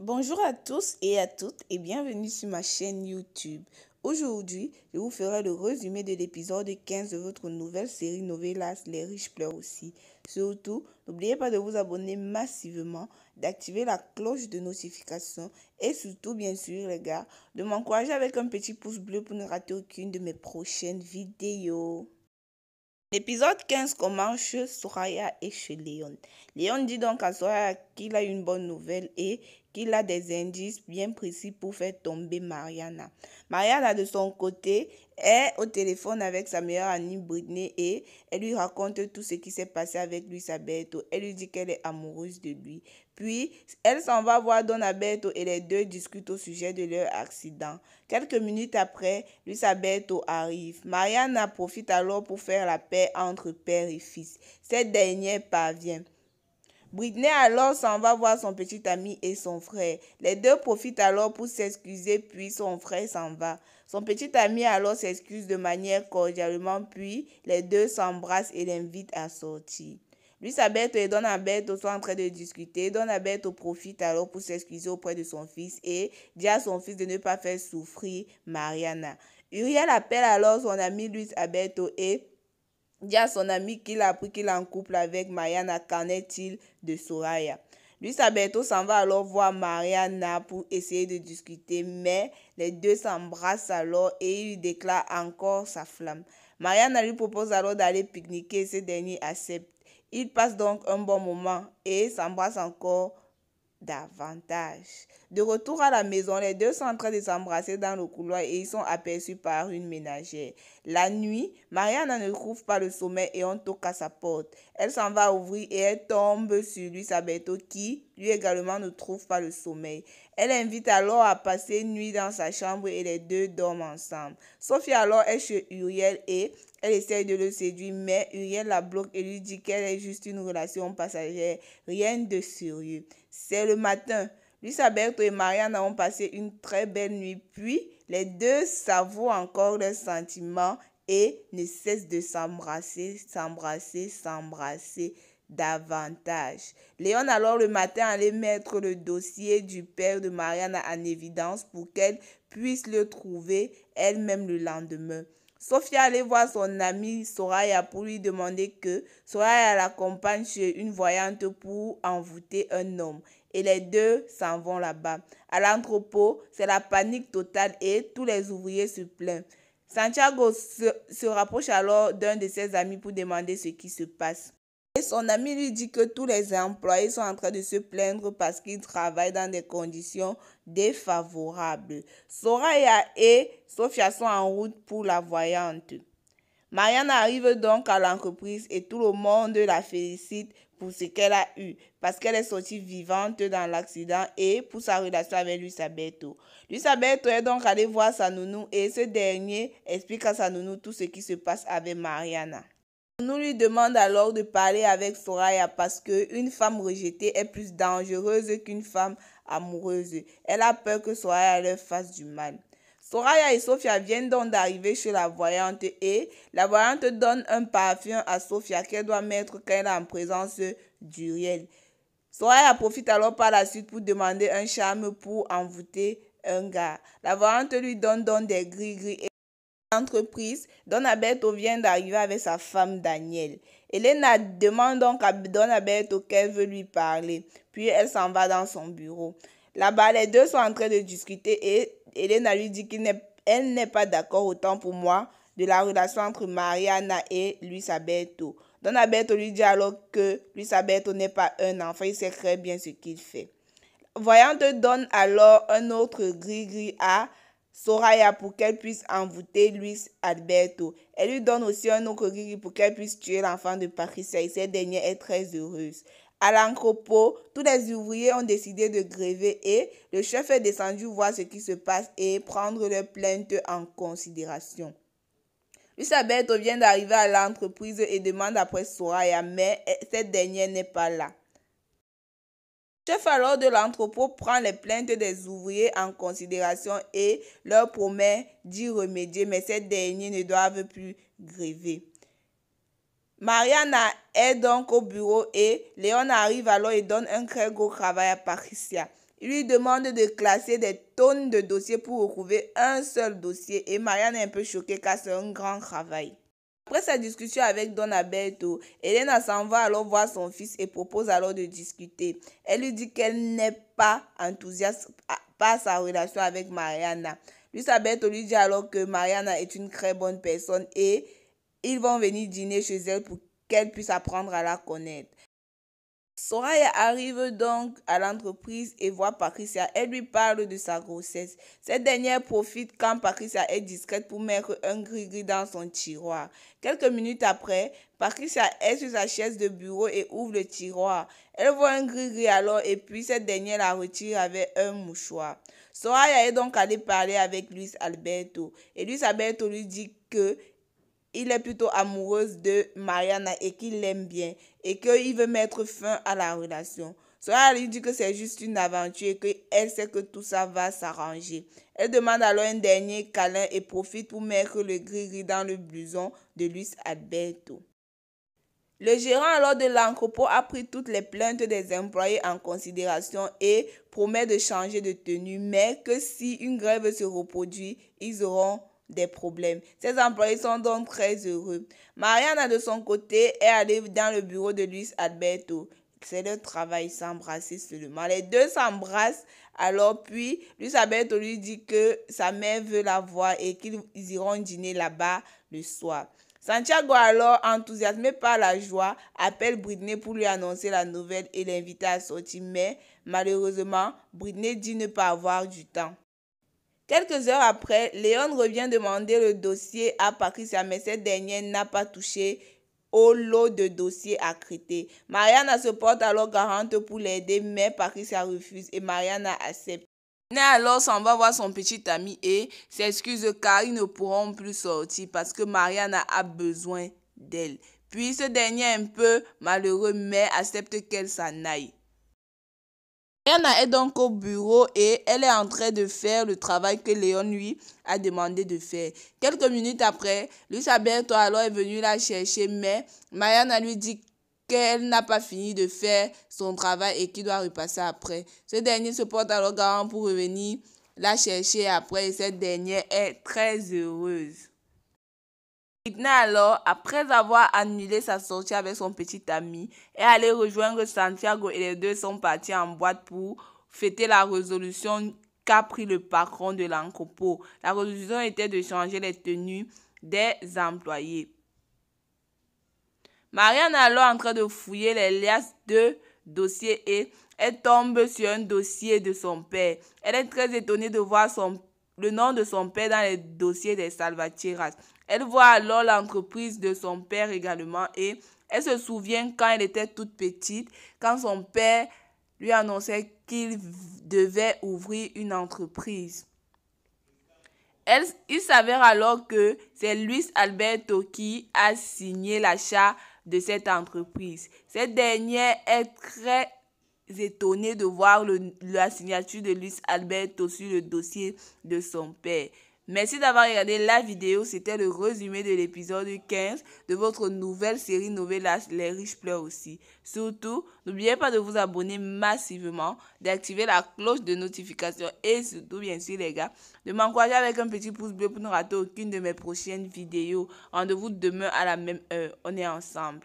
Bonjour à tous et à toutes et bienvenue sur ma chaîne YouTube. Aujourd'hui, je vous ferai le résumé de l'épisode 15 de votre nouvelle série Novelas Les riches pleurent aussi. Surtout, n'oubliez pas de vous abonner massivement, d'activer la cloche de notification et surtout, bien sûr les gars, de m'encourager avec un petit pouce bleu pour ne rater aucune de mes prochaines vidéos. L'épisode 15 commence chez Soraya et chez Léon. Léon dit donc à Soraya qu'il a une bonne nouvelle et qu'il a des indices bien précis pour faire tomber Mariana. Mariana, de son côté, est au téléphone avec sa meilleure amie Britney et elle lui raconte tout ce qui s'est passé avec Luis Alberto. Elle lui dit qu'elle est amoureuse de lui. Puis, elle s'en va voir Don Alberto et les deux discutent au sujet de leur accident. Quelques minutes après, Luis Alberto arrive. Mariana profite alors pour faire la paix entre père et fils. Cette dernière parvient. Britney alors s'en va voir son petit ami et son frère. Les deux profitent alors pour s'excuser, puis son frère s'en va. Son petit ami alors s'excuse de manière cordialement, puis les deux s'embrassent et l'invitent à sortir. Luis Alberto et Don Alberto sont en train de discuter. Don Alberto profite alors pour s'excuser auprès de son fils et dit à son fils de ne pas faire souffrir Mariana. Uriel appelle alors son ami Luis Alberto et dit à son ami qu'il a appris qu'il est en couple avec Mariana. Qu'en est-il de Soraya? Luis Alberto s'en va alors voir Mariana pour essayer de discuter, mais les deux s'embrassent alors et il lui déclare encore sa flamme. Mariana lui propose alors d'aller pique-niquer et ce dernier accepte. Ils passent donc un bon moment et s'embrassent encore davantage. De retour à la maison, les deux sont en train de s'embrasser dans le couloir et ils sont aperçus par une ménagère. La nuit, Mariana ne trouve pas le sommeil et on toque à sa porte. Elle s'en va ouvrir et elle tombe sur Luis Alberto qui, lui également, ne trouve pas le sommeil. Elle invite alors à passer une nuit dans sa chambre et les deux dorment ensemble. Sophie alors est chez Uriel et elle essaye de le séduire, mais Uriel la bloque et lui dit qu'elle est juste une relation passagère, rien de sérieux. C'est le matin. Luis Alberto et Mariana ont passé une très belle nuit, puis les deux savourent encore leurs sentiments et ne cessent de s'embrasser davantage. Léon alors le matin allait mettre le dossier du père de Mariana en évidence pour qu'elle puisse le trouver elle-même le lendemain. Sophia allait voir son amie Soraya pour lui demander que Soraya l'accompagne chez une voyante pour envoûter un homme. Et les deux s'en vont là-bas. À l'entrepôt, c'est la panique totale et tous les ouvriers se plaignent. Santiago se rapproche alors d'un de ses amis pour demander ce qui se passe. Et son ami lui dit que tous les employés sont en train de se plaindre parce qu'ils travaillent dans des conditions défavorables. Soraya et Sophia sont en route pour la voyante. Mariana arrive donc à l'entreprise et tout le monde la félicite pour ce qu'elle a eu, parce qu'elle est sortie vivante dans l'accident et pour sa relation avec Luis Alberto. Luis Alberto est donc allé voir sa nounou et ce dernier explique à sa nounou tout ce qui se passe avec Mariana. Sa nounou lui demande alors de parler avec Soraya parce qu'une femme rejetée est plus dangereuse qu'une femme amoureuse. Elle a peur que Soraya leur fasse du mal. Soraya et Sophia viennent donc d'arriver chez la voyante et la voyante donne un parfum à Sophia qu'elle doit mettre quand elle est en présence d'Uriel. Soraya profite alors par la suite pour demander un charme pour envoûter un gars. La voyante lui donne donc des gris-gris et l'entreprise, Don Alberto vient d'arriver avec sa femme Danielle. Elena demande donc à Don Alberto qu'elle veut lui parler, puis elle s'en va dans son bureau. Là-bas, les deux sont en train de discuter et Elena lui dit qu'elle n'est pas d'accord autant pour moi de la relation entre Mariana et Luis Alberto. Don Alberto lui dit alors que Luis Alberto n'est pas un enfant, il sait très bien ce qu'il fait. Voyante donne alors un autre gris-gris à Soraya pour qu'elle puisse envoûter Luis Alberto. Elle lui donne aussi un autre gris pour qu'elle puisse tuer l'enfant de Patricia et cette dernière est très heureuse. À l'entrepôt, tous les ouvriers ont décidé de gréver et le chef est descendu voir ce qui se passe et prendre leurs plaintes en considération. Luis Alberto vient d'arriver à l'entreprise et demande après Soraya, mais cette dernière n'est pas là. Le chef alors de l'entrepôt prend les plaintes des ouvriers en considération et leur promet d'y remédier, mais ces derniers ne doivent plus gréver. Mariana est donc au bureau et Léon arrive alors et donne un très gros travail à Patricia. Il lui demande de classer des tonnes de dossiers pour retrouver un seul dossier et Marianne est un peu choquée car c'est un grand travail. Après sa discussion avec Don Alberto, Elena s'en va alors voir son fils et propose alors de discuter. Elle lui dit qu'elle n'est pas enthousiaste par sa relation avec Mariana. Luis Alberto lui dit alors que Mariana est une très bonne personne et ils vont venir dîner chez elle pour qu'elle puisse apprendre à la connaître. Soraya arrive donc à l'entreprise et voit Patricia. Elle lui parle de sa grossesse. Cette dernière profite quand Patricia est discrète pour mettre un gris-gris dans son tiroir. Quelques minutes après, Patricia est sur sa chaise de bureau et ouvre le tiroir. Elle voit un gris-gris alors et puis cette dernière la retire avec un mouchoir. Soraya est donc allée parler avec Luis Alberto et Luis Alberto lui dit que il est plutôt amoureuse de Mariana et qu'il l'aime bien et qu'il veut mettre fin à la relation. Soraya lui dit que c'est juste une aventure et qu'elle sait que tout ça va s'arranger. Elle demande alors un dernier câlin et profite pour mettre le gris-gris dans le blouson de Luis Alberto. Le gérant alors de l'entrepôt a pris toutes les plaintes des employés en considération et promet de changer de tenue, mais que si une grève se reproduit, ils auront des problèmes. Ces employés sont donc très heureux. Mariana de son côté est allée dans le bureau de Luis Alberto. C'est leur travail, s'embrasser seulement. Les deux s'embrassent alors puis Luis Alberto lui dit que sa mère veut la voir et qu'ils iront dîner là-bas le soir. Santiago alors, enthousiasmé par la joie, appelle Britney pour lui annoncer la nouvelle et l'inviter à sortir, mais malheureusement, Britney dit ne pas avoir du temps. Quelques heures après, Léon revient demander le dossier à Patricia, mais cette dernière n'a pas touché au lot de dossiers à traiter. Mariana se porte alors garante pour l'aider, mais Patricia refuse et Mariana accepte. Britney alors s'en va voir son petit ami et s'excuse car ils ne pourront plus sortir parce que Mariana a besoin d'elle. Puis ce dernier est un peu malheureux mais accepte qu'elle s'en aille. Mariana est donc au bureau et elle est en train de faire le travail que Léon lui a demandé de faire. Quelques minutes après, Luis Alberto alors est venu la chercher, mais Mariana lui dit qu'elle n'a pas fini de faire son travail et qu'il doit repasser après. Ce dernier se porte alors garant pour revenir la chercher après et cette dernière est très heureuse. Britney alors, après avoir annulé sa sortie avec son petit ami, est allée rejoindre Santiago et les deux sont partis en boîte pour fêter la résolution qu'a pris le patron de l'entrepôt. La résolution était de changer les tenues des employés. Marianne est alors en train de fouiller les liasses de dossiers et elle tombe sur un dossier de son père. Elle est très étonnée de voir le nom de son père dans les dossiers des Salvatierras. Elle voit alors l'entreprise de son père également et elle se souvient quand elle était toute petite, quand son père lui annonçait qu'il devait ouvrir une entreprise. Il s'avère alors que c'est Luis Alberto qui a signé l'achat de cette entreprise. Cette dernière est très étonnée de voir la signature de Luis Alberto sur le dossier de son père. Merci d'avoir regardé la vidéo. C'était le résumé de l'épisode 15 de votre nouvelle série Novelas Les riches pleurent aussi. Surtout, n'oubliez pas de vous abonner massivement, d'activer la cloche de notification et surtout, bien sûr les gars, de m'encourager avec un petit pouce bleu pour ne rater aucune de mes prochaines vidéos. Rendez-vous demain à la même heure. On est ensemble.